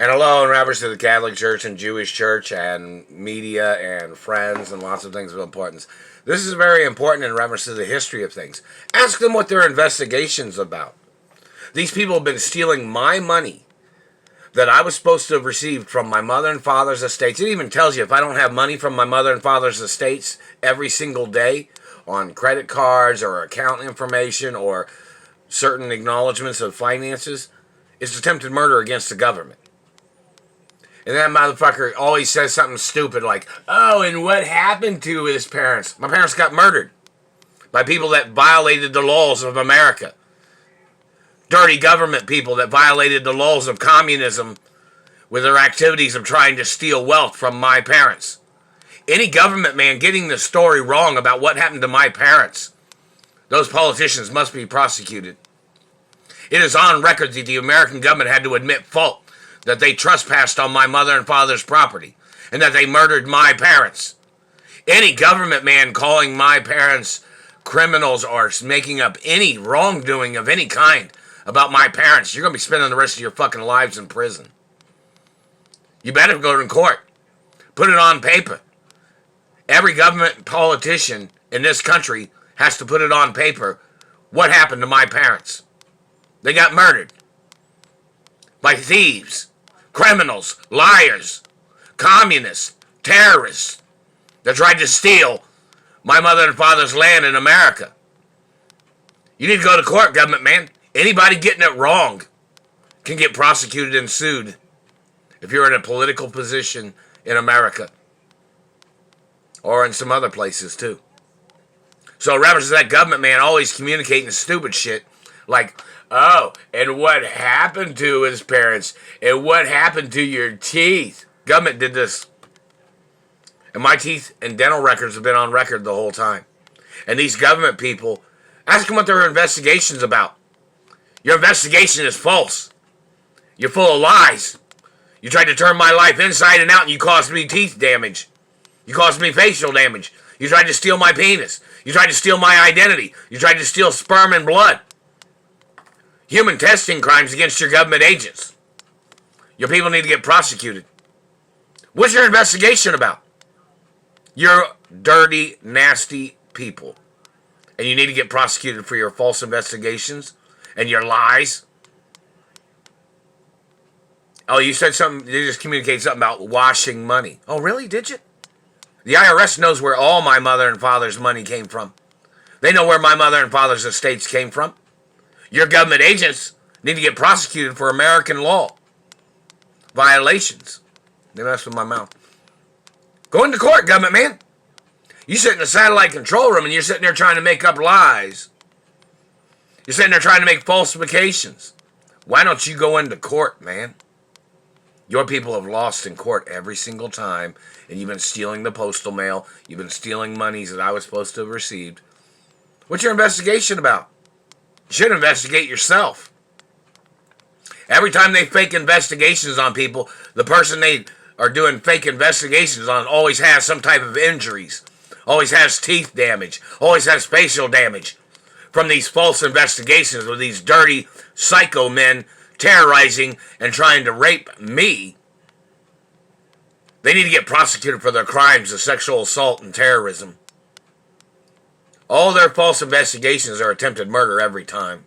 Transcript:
And hello in reference to the Catholic Church and Jewish Church and media and friends and lots of things of importance. This is very important in reference to the history of things. Ask them what their investigation's about. These people have been stealing my money that I was supposed to have received from my mother and father's estates. It even tells you if I don't have money from my mother and father's estates every single day on credit cards or account information or certain acknowledgments of finances, it's attempted murder against the government. And that motherfucker always says something stupid like, oh, and what happened to his parents? My parents got murdered by people that violated the laws of America. Dirty government people that violated the laws of communism with their activities of trying to steal wealth from my parents. Any government man getting the story wrong about what happened to my parents, those politicians must be prosecuted. It is on record that the American government had to admit fault, that they trespassed on my mother and father's property, and that they murdered my parents. Any government man calling my parents criminals or making up any wrongdoing of any kind about my parents, you're going to be spending the rest of your fucking lives in prison. You better go to court. Put it on paper. Every government politician in this country has to put it on paper. What happened to my parents? They got murdered by thieves, criminals, liars, communists, terrorists that tried to steal my mother and father's land in America. You need to go to court, government man. Anybody getting it wrong can get prosecuted and sued if you're in a political position in America or in some other places too. So in reference to that government man always communicating stupid shit like, oh, and what happened to his parents? And what happened to your teeth? Government did this. And my teeth and dental records have been on record the whole time. And these government people, ask them what their investigation's about. Your investigation is false. You're full of lies. You tried to turn my life inside and out and you caused me teeth damage. You caused me facial damage. You tried to steal my penis. You tried to steal my identity. You tried to steal sperm and blood. Human testing crimes against your government agents. Your people need to get prosecuted. What's your investigation about? You're dirty, nasty people. And you need to get prosecuted for your false investigations and your lies. Oh, you said something, you just communicated something about washing money. Oh, really? Did you? The IRS knows where all my mother and father's money came from. They know where my mother and father's estates came from. Your government agents need to get prosecuted for American law violations. They messed with my mouth. Go into court, government man. You sit in the satellite control room and you're sitting there trying to make up lies. You're sitting there trying to make falsifications. Why don't you go into court, man? Your people have lost in court every single time, and you've been stealing the postal mail. You've been stealing monies that I was supposed to have received. What's your investigation about? You should investigate yourself. Every time they fake investigations on people, the person they are doing fake investigations on always has some type of injuries, always has teeth damage, always has facial damage from these false investigations with these dirty psycho men terrorizing and trying to rape me. They need to get prosecuted for their crimes of sexual assault and terrorism. All their false investigations are attempted murder every time.